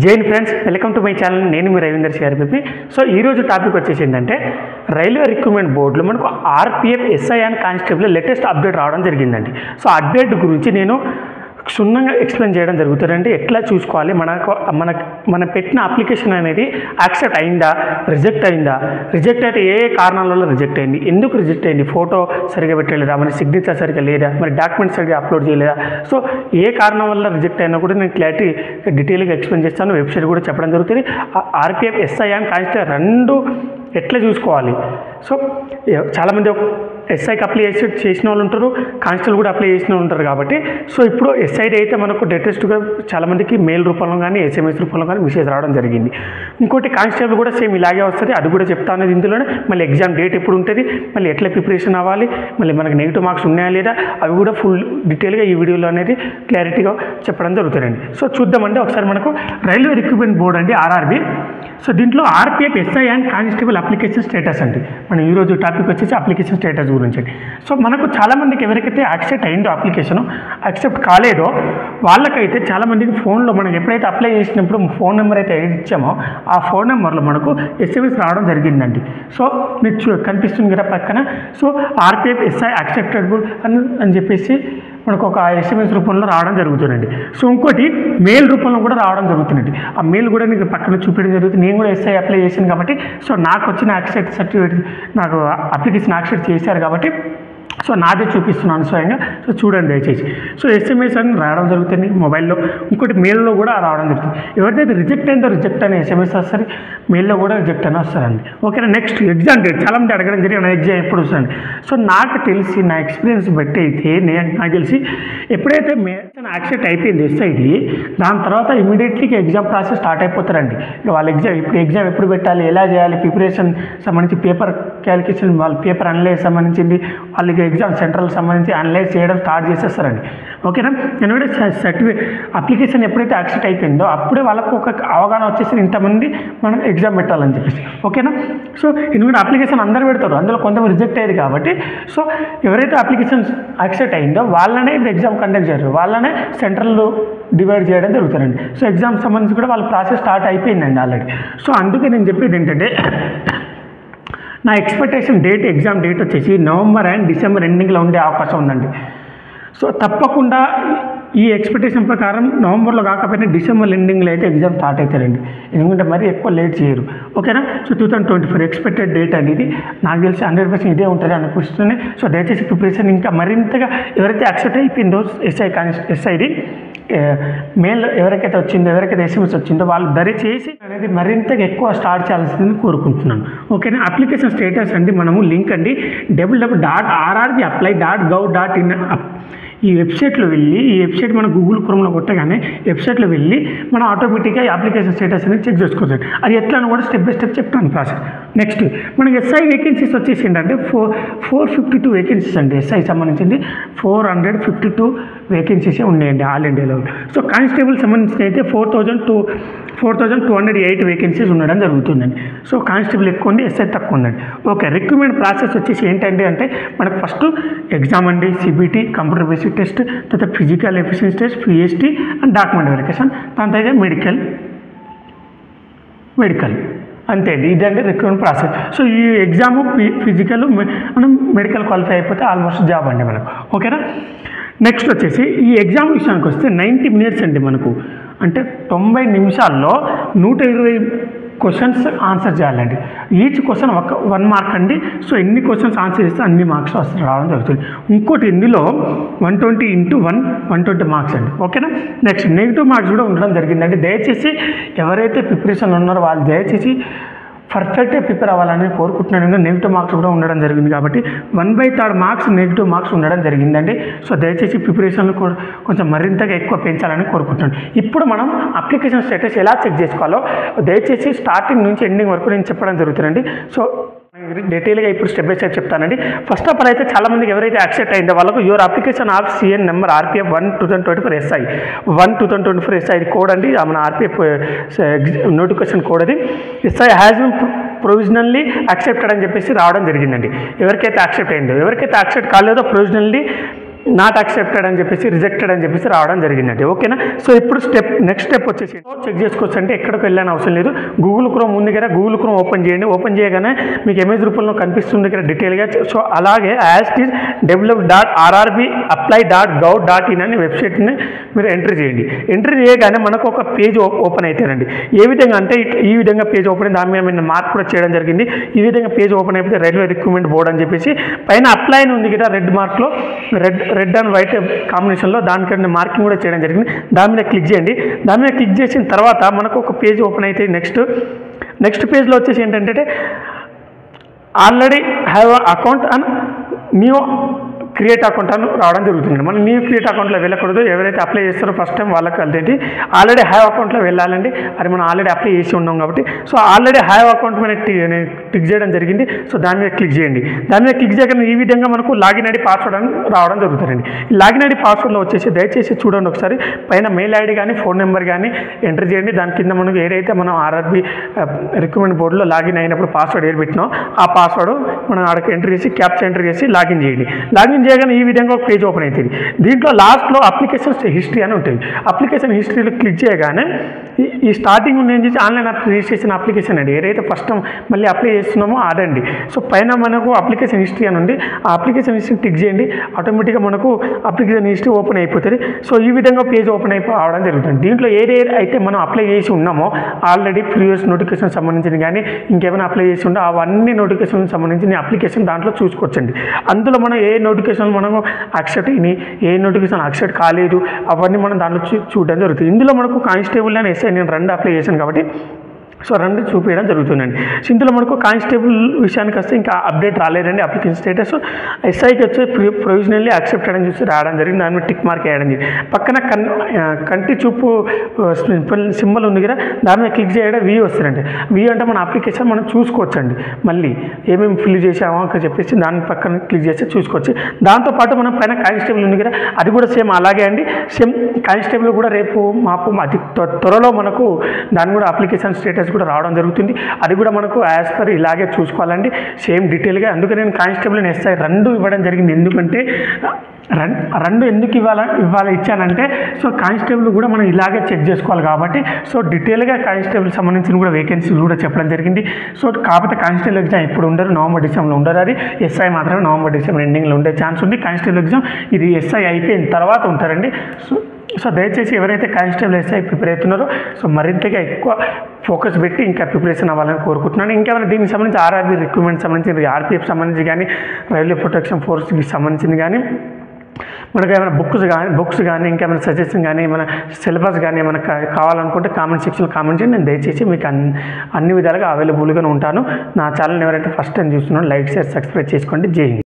Jain friends, welcome to my channel. నేను మీ Ravinder సిఆర్పిపి. So ఈరోజు topic వచ్చేసి ఏంటంటే రైల్వే రిక్రూట్మెంట్ బోర్డులో మనకు RPF SI and constable latest update రావడం జరిగిందండి. సో అప్డేట్ గురించి నేను క్షుణ్ణంగా ఎక్స్ప్లెయిన్ చేయడం జరుగుతుందండి. ఎట్లా చూసుకోవాలి, మనం పెట్టిన అప్లికేషన్ అనేది యాక్సెప్ట్ అయిందా, రిజెక్ట్ అయిందా, రిజెక్ట్ అయితే ఏ కారణాల వల్ల రిజెక్ట్ అయింది, ఎందుకు రిజెక్ట్ అయింది, ఫోటో సరిగా పెట్టలేదా, మన సిగ్నేచర్ సరిగా లేదా, మరి డాక్యుమెంట్స్ సరిగా అప్లోడ్ చేయలేదా, సో ఏ కారణం వల్ల రిజెక్ట్ అయినా కూడా నేను క్లారిటీ డీటెయిల్గా ఎక్స్ప్లెయిన్ చేస్తాను. వెబ్సైట్ కూడా చెప్పడం జరుగుతుంది. ఆర్పిఎఫ్ ఎస్ఐ అండ్ కానిస్టేబుల్ రెండు ఎట్లా చూసుకోవాలి. సో చాలామంది ఎస్ఐకి అప్లై చేసిన వాళ్ళు ఉంటారు, కానిస్టేబుల్ కూడా అప్లై చేసిన వాళ్ళు ఉంటారు. కాబట్టి సో ఇప్పుడు ఎస్ఐడి అయితే మనకు లేటెస్ట్గా చాలామందికి మెయిల్ రూపంలో కానీ ఎస్ఎంఎస్ రూపంలో కానీ మెసేజ్ రావడం జరిగింది. ఇంకోటి కానిస్టేబుల్ కూడా సేమ్ ఇలాగే వస్తుంది, అది కూడా చెప్తాను ఇందులోనే. మళ్ళీ ఎగ్జామ్ డేట్ ఎప్పుడు ఉంటుంది, మళ్ళీ ఎట్లా ప్రిపరేషన్ అవ్వాలి, మళ్ళీ మనకి నెగిటివ్ మార్క్స్ ఉన్నాయా లేదా, అవి కూడా ఫుల్ డీటెయిల్గా ఈ వీడియోలో అనేది క్లారిటీగా చెప్పడం జరుగుతుందండి. సో చూద్దామండి ఒకసారి. మనకు రైల్వే రిక్రూట్మెంట్ బోర్డ్ అండి, ఆర్ఆర్బి. సో దీంట్లో RPF SI and constable application status అండి. మనం ఈరోజు టాపిక్ వచ్చేసి అప్లికేషన్ స్టేటస్ గురించి. సో మనకు చాలామందికి ఎవరికైతే యాక్సెప్ట్ అయిందో అప్లికేషన్, యాక్సెప్ట్ కాలేదో వాళ్ళకైతే చాలామందికి ఫోన్లో మనం ఎప్పుడైతే అప్లై చేసినప్పుడు ఫోన్ నెంబర్ అయితే ఇచ్చామో ఆ ఫోన్ నెంబర్లో మనకు ఎస్ఎంఎస్ రావడం జరిగిందండి. సో మీకు కనిపిస్తుంది కదా పక్కన. సో ఆర్పిఎఫ్ ఎస్ఐ యాక్సెప్టబుల్ అని చెప్పేసి మనకు ఒక ఎస్ఎంఎస్ రూపంలో రావడం జరుగుతుందండి. సో ఇంకోటి మెయిల్ రూపంలో కూడా రావడం జరుగుతుందండి. ఆ మెయిల్ కూడా నీకు పక్కన చూపించడం జరుగుతుంది. నేను కూడా ఎస్ఐ అప్లై చేశాను కాబట్టి సో నాకు వచ్చిన యాక్సెప్ట్ సర్టిఫికేట్, నాకు అప్లికేషన్ యాక్సెప్ట్ చేశారు కాబట్టి సో నాదే చూపిస్తున్నాను స్వయంగా. సో చూడండి దయచేసి. సో ఎస్ఎంఎస్ అని రావడం జరుగుతుంది మొబైల్లో, ఇంకోటి మెయిల్లో కూడా రావడం జరుగుతుంది. ఎవరిదైతే రిజెక్ట్ అయిందో రిజెక్ట్ అనే ఎస్ఎంఎస్ వస్తుంది, మెయిల్లో కూడా రిజెక్ట్ అని వస్తారండి. ఓకేనా. నెక్స్ట్ ఎగ్జామ్ డేట్ చాలామంది అడగడం జరిగింది, ఎగ్జామ్ ఎప్పుడు వస్తుంది. సో నాకు తెలిసి నా ఎక్స్పీరియన్స్ బట్టి అయితే నాకు తెలిసి ఎప్పుడైతే యాక్సెప్ట్ అయిపోయింది ఎస్ఐది, దాని తర్వాత ఇమీడియట్లీ ఎగ్జామ్ ప్రాసెస్ స్టార్ట్ అయిపోతారండి. వాళ్ళ ఎగ్జామ్ ఎప్పుడు పెట్టాలి, ఎలా చేయాలి, ప్రిపరేషన్ సంబంధించి పేపర్ క్యాలిక్యులేషన్, వాళ్ళ పేపర్ అనలైజ్ సంబంధించింది, వాళ్ళకి ఎగ్జామ్ సెంట్రల్ సంబంధించి అనలైజ్ చేయడం స్టార్ట్ చేసేస్తారండి. ఓకేనా. ఎందుకంటే సర్టిఫికేట్ అప్లికేషన్ ఎప్పుడైతే యాక్సెప్ట్ అయిపోయిందో అప్పుడే వాళ్ళకు ఒక అవగాహన వచ్చేసి ఇంతమంది మనం ఎగ్జామ్ పెట్టాలని చెప్పేసి. ఓకేనా. సో ఎందుకంటే అప్లికేషన్ అందరు పెడతారు, అందులో కొంతమంది రిజెక్ట్ అయ్యేది కాబట్టి సో ఎవరైతే అప్లికేషన్ యాక్సెప్ట్ అయిందో వాళ్ళనే ఇప్పుడు ఎగ్జామ్ కండక్ట్ చేయరు, వాళ్ళనే సెంట్రల్లో డివైడ్ చేయడం జరుగుతుందండి. సో ఎగ్జామ్ సంబంధించి కూడా వాళ్ళ ప్రాసెస్ స్టార్ట్ అయిపోయిందండి ఆల్రెడీ. సో అందుకే నేను చెప్పేది ఏంటంటే నా ఎక్స్పెక్టేషన్ డేట్, ఎగ్జామ్ డేట్ వచ్చేసి నవంబర్ అండ్ డిసెంబర్ ఎండింగ్లో ఉండే అవకాశం ఉందండి. సో తప్పకుండా ఈ ఎక్స్పెక్టేషన్ ప్రకారం నవంబర్లో కాకపోయినా డిసెంబర్ ఎండింగ్లో అయితే ఎగ్జామ్ స్టార్ట్ అవుతారండి. ఎందుకంటే మరీ ఎక్కువ లేట్ చేయరు. ఓకేనా. సో 2024 ఎక్స్పెక్టెడ్ డేట్ అనేది నాకు తెలిసి 100% ఇదే ఉంటుంది అనిపిస్తుంది. సో దయచేసి ప్రిపరేషన్ ఇంకా మరింతగా ఎవరైతే యాక్సెప్ట్ అయిపోయిందో ఎస్ఐడి మెయిల్ ఎవరికైతే వచ్చిందో, ఎవరికైతే ఎస్ఎంఎస్ వచ్చిందో వాళ్ళు దయచేసి అనేది మరింతగా ఎక్కువ స్టార్ట్ చేయాల్సిందని కోరుకుంటున్నాను. ఓకేనా. అప్లికేషన్ స్టేటస్ అండి, మనము లింక్ అండి www.rrbapply.gov.in ఈ వెబ్సైట్లో వెళ్ళి, ఈ వెబ్సైట్ మన గూగుల్ క్రోమ్లో కొట్టగానే వెబ్సైట్లో వెళ్ళి మనం ఆటోమేటిక్గా అప్లికేషన్ స్టేటస్ అనేది చెక్ చేసుకోవచ్చు. అది ఎట్లా అని కూడా స్టెప్ బై స్టెప్ చెప్తాను ప్రాసెస్. నెక్స్ట్ మనకి ఎస్ఐ వేకెన్సీస్ వచ్చేసి ఏంటంటే 452 వేకెన్సీస్ అండి. ఎస్ఐ సంబంధించింది 452 వేకెన్సీసే ఉన్నాయండి ఆల్ ఇండియాలో. సో కానిస్టేబుల్ సంబంధించి అయితే 4,208 వేకెన్సీస్ ఉండడం జరుగుతుందండి. సో కానిస్టేబుల్ ఎక్కువ ఉంది, ఎస్ఐ తక్కువ ఉందండి. ఓకే. రిక్రూట్మెంట్ ప్రాసెస్ వచ్చేసి ఏంటంటే మనకు ఫస్ట్ ఎగ్జామ్ అండి, సిబిటి కంప్యూటర్ బేసిక్ టెస్ట్, తర్వాత physical efficiency test, PST and document verification, దాని తర్వాత మెడికల్ అంతే అండి. ఇదండి రిక్రూట్మెంట్ ప్రాసెస్. సో ఈ ఎగ్జాము ఫిజికల్ మనం మెడికల్ క్వాలిఫై అయిపోతే ఆల్మోస్ట్ జాబ్ అండి మనకు. ఓకేనా. నెక్స్ట్ వచ్చేసి ఈ ఎగ్జామ్ విషయానికి వస్తే 90 మినిట్స్ అండి. మనకు అంటే 90 నిమిషాల్లో 120 క్వశ్చన్స్ ఆన్సర్ చేయాలండి. ఈచ్ క్వశ్చన్ 1 మార్క్ అండి. సో ఎన్ని క్వశ్చన్స్ ఆన్సర్ చేస్తే అన్ని మార్క్స్ రావడం జరుగుతుంది. ఇంకోటి ఇందులో 120 × 120 మార్క్స్ అండి. ఓకేనా. నెక్స్ట్ నెగిటివ్ మార్క్స్ కూడా ఉండడం జరిగిందండి. దయచేసి ఎవరైతే ప్రిపరేషన్ ఉన్నారో వాళ్ళు దయచేసి పర్ఫెక్ట్గా ప్రిపేర్ అవ్వాలని కోరుకుంటున్నాను. నెగిటివ్ మార్క్స్ కూడా ఉండడం జరిగింది కాబట్టి 1/3 మార్క్స్ నెగిటివ్ మార్క్స్ ఉండడం జరిగిందండి. సో దయచేసి ప్రిపరేషన్లు కూడా కొంచెం మరింతగా ఎక్కువ పెంచాలని కోరుకుంటున్నాను. ఇప్పుడు మనం అప్లికేషన్ స్టేటస్ ఎలా చెక్ చేసుకోవాలో దయచేసి స్టార్టింగ్ నుంచి ఎండింగ్ వరకు నేను చెప్పడం జరుగుతుందండి. సో డీటెయిల్గా ఇప్పుడు స్టెప్ బై స్టెప్ చెప్తానండి. ఫస్ట్ ఆఫ్ ఆల్ అయితే చాలామందికి ఎవరైతే యాక్సెప్ట్ అయిందో వాళ్ళకు your application of CN number RPF 1/2024 SI 1/2024 SI ఇది కోడ్ అండి, మన ఆర్పిఎఫ్ నోటిఫికేషన్ కోడ్. అది ఎస్ఐ హ్యాస్ ప్రొవిజనల్లీ యాక్సెప్టెడ్ అని చెప్పేసి రావడం జరిగిందండి. ఎవరికైతే యాక్సెప్ట్ అయిందో, ఎవరికైతే యాక్సెప్ట్ కాలేదో ప్రొవిజనల్లీ నాట్ యాక్సెప్టెడ్ అని చెప్పేసి రిజెక్టెడ్ అని చెప్పేసి రావడం జరిగిందండి. ఓకేనా. సో ఇప్పుడు నెక్స్ట్ స్టెప్ వచ్చేసి చెక్ చేసుకోవచ్చు అంటే ఎక్కడికి వెళ్ళని అవసరం లేదు. గూగుల్ క్రోమ్ ఉంది కదా, గూగుల్ క్రోమ్ ఓపెన్ చేయండి. ఓపెన్ చేయగానే మీకు ఇమేజ్ రూపంలో కనిపిస్తుంది ఇక్కడ డీటెయిల్గా. సో అలాగే develop.rrbapply.gov.in అనే వెబ్సైట్ని మీరు ఎంట్రీ చేయండి. ఎంట్రీ చేయగానే మనకు ఒక పేజ్ ఓపెన్ అవుతారండి. ఏ విధంగా అంటే ఈ విధంగా పేజ్ ఓపెన్ అయింది. దాని మీద నేను మార్క్ కూడా చేయడం జరిగింది. ఈ విధంగా పేజ్ ఓపెన్ అయిపోతే రైల్వే రిక్రూట్మెంట్ బోర్డ్ అని చెప్పేసి పైన అప్లై అని ఉంది కదా, రెడ్ మార్క్లో రెడ్ అండ్ వైట్ కాంబినేషన్లో దానికన్నా మార్కింగ్ కూడా చేయడం జరిగింది. దాని మీద క్లిక్ చేయండి. దాని మీద క్లిక్ చేసిన తర్వాత మనకు ఒక పేజ్ ఓపెన్ అయితే నెక్స్ట్ పేజ్లో వచ్చేసి ఏంటంటే already have account and new create account అని రావడం జరుగుతుంది. మనం న్యూ క్రియేట్ అకౌంట్లో వెళ్ళకూడదు. ఎవరైతే అప్లై చేస్తారో ఫస్ట్ టైం వాళ్ళకి ఏంటి ఆల్రెడీ హ్యావ్ అకౌంట్లో వెళ్ళాలండి. అది మనం ఆల్రెడీ అప్లై చేసి ఉన్నాం కాబట్టి సో ఆల్రెడీ హ్యావ్ అకౌంట్ మీద టిక్ చేయడం జరిగింది. సో దాని మీద క్లిక్ చేయండి. దాని మీద క్లిక్ చేయగానే ఈ విధంగా మనకు లాగిన్ ఐడి పాస్వర్డ్ అని రావడం జరుగుతుందండి. ఈ లాగిన్ ఐడి పాస్వర్డ్లో వచ్చేసి దయచేసి చూడండి ఒకసారి. పైన మెయిల్ ఐడి కానీ ఫోన్ నెంబర్ కానీ ఎంటర్ చేయండి. దాని కింద మనకు ఏదైతే మనం ఆర్ఆర్బి రిక్రూట్మెంట్ బోర్డులో లాగిన్ అయినప్పుడు పాస్వర్డ్ ఏది పెట్టినో ఆ పాస్వర్డ్ మనం ఆడకి ఎంటర్ చేసి క్యాప్చర్ ఎంటర్ చేసి లాగిన్ చేయండి. లాగిన్ చేయగానే ఈ విధంగా ఒక పేజ్ ఓపెన్ అవుతుంది. దీంట్లో లాస్ట్లో అప్లికేషన్ హిస్టరీ అని ఉంటుంది. అప్లికేషన్ హిస్టరీలో క్లిక్ చేయగానే ఈ స్టార్టింగ్ నేను చేసి ఆన్లైన్ రిజిస్ట్రేషన్ అప్లికేషన్ అండి. ఏదైతే ఫస్ట్ మళ్ళీ అప్లై చేస్తున్నామో అదండి. సో పైన మనకు అప్లికేషన్ హిస్టరీ అని ఉంది. ఆ అప్లికేషన్ హిస్టరీ టిక్ చేయండి. ఆటోమేటిక్గా మనకు అప్లికేషన్ హిస్టరీ ఓపెన్ అయిపోతుంది. సో ఈ విధంగా పేజ్ ఓపెన్ అవడం జరుగుతుంది. దీంట్లో ఏదైతే మనం అప్లై చేసి ఉన్నామో ఆల్రెడీ ప్రీవియస్ నోటిఫికేషన్ సంబంధించిన కానీ ఇంకేమైనా అప్లై చేసి ఉంటే అవన్నీ నోటిఫికేషన్ సంబంధించిన అప్లికేషన్ దాంట్లో చూసుకోవచ్చండి. అందులో మనం ఏ నోటిఫికేషన్ మనము యాక్సెప్ట్ ఏ నోటిఫికేషన్ యాక్సెప్ట్ కాలేదు అవన్నీ మనం దాంట్లో చూడడం జరుగుతుంది. ఇందులో మనకు కానిస్టేబుల్ అని ఎస్ఐ నేను 2 అప్లై చేశాను కాబట్టి సో 2 చూపించడం జరుగుతుందండి. సో ఇందులో మనకు కానిస్టేబుల్ విషయానికి వస్తే ఇంకా అప్డేట్ రాలేదండి. అప్లికేషన్ స్టేటస్ ఎస్ఐకి వచ్చి ప్రొవిజనల్లీ యాక్సెప్టెడ్ అని చూసి రావడం జరిగింది. దాని మీద టిక్ మార్క్ వేయడం జరిగింది. పక్కన కంటి చూపు సింబల్ ఉంది కదా, దాని మీద క్లిక్ చేయడం వి వస్తుందండి. వి అంటే మన అప్లికేషన్ మనం చూసుకోవచ్చండి. మళ్ళీ ఏమేమి ఫిల్ చేసామో అని చెప్పేసి దాని పక్కన క్లిక్ చేస్తే చూసుకోవచ్చు. దాంతోపాటు మనం పైన కానిస్టేబుల్ ఉంది కదా, అది కూడా సేమ్ అలాగే అండి. సేమ్ కానిస్టేబుల్ కూడా రేపు మాపు అతి త్వరలో మనకు దాని కూడా అప్లికేషన్ స్టేటస్ కూడా రావడం జరుగుతుంది. అది కూడా మనకు యాజ్ పర్ ఇలాగే చూసుకోవాలండి సేమ్ డీటెయిల్గా. అందుకే నేను కానిస్టేబుల్ అండ్ ఎస్ఐ 2 ఇవ్వడం జరిగింది. ఎందుకంటే 2 ఎందుకు ఇచ్చానంటే సో కానిస్టేబుల్ కూడా మనం ఇలాగే చెక్ చేసుకోవాలి కాబట్టి సో డీటెయిల్గా కానిస్టేబుల్ సంబంధించిన కూడా వేకెన్సీలు కూడా చెప్పడం జరిగింది. సో కాకపోతే కానిస్టేబుల్ ఎగ్జామ్ ఇప్పుడు ఉండరు, నవంబర్ డిసెంబర్లో ఉండరు. అది ఎస్ఐ మాత్రమే నవంబర్ డిసెంబర్ ఎండింగ్లో ఉండే ఛాన్స్ ఉంది. కానిస్టేబుల్ ఎగ్జామ్ ఇది ఎస్ఐ అయిపోయిన తర్వాత ఉంటారండి. సో దయచేసి ఎవరైతే కానిస్టేబుల్ ఎస్ఐ ప్రిపేర్ అవుతున్నారో సో మరింతగా ఎక్కువ ఫోకస్ పెట్టి ఇంకా ప్రిపరేషన్ అవ్వాలని కోరుకుంటున్నాను. ఇంకేమైనా దీనికి సంబంధించి ఆర్ఆర్బీ రిక్రూట్మెంట్ సంబంధించి ఆర్పీఎఫ్ సంబంధించి కానీ రైల్వే ప్రొటెక్షన్ ఫోర్స్కి సంబంధించింది కానీ మనకు ఏమైనా బుక్స్ కానీ ఇంకేమైనా సజెషన్ కానీ ఏమైనా సిలబస్ కానీ ఏమైనా కావాలనుకుంటే కామెంట్ సెక్షన్లో కామెంట్ చేయండి. నేను దయచేసి మీకు అన్ని విధాలుగా అవైలబుల్గానే ఉంటాను. నా ఛానల్ ఎవరైతే ఫస్ట్ టైం చూస్తున్నారో లైక్ షేర్ సబ్స్క్రైబ్ చేసుకోండి. జై హింద్.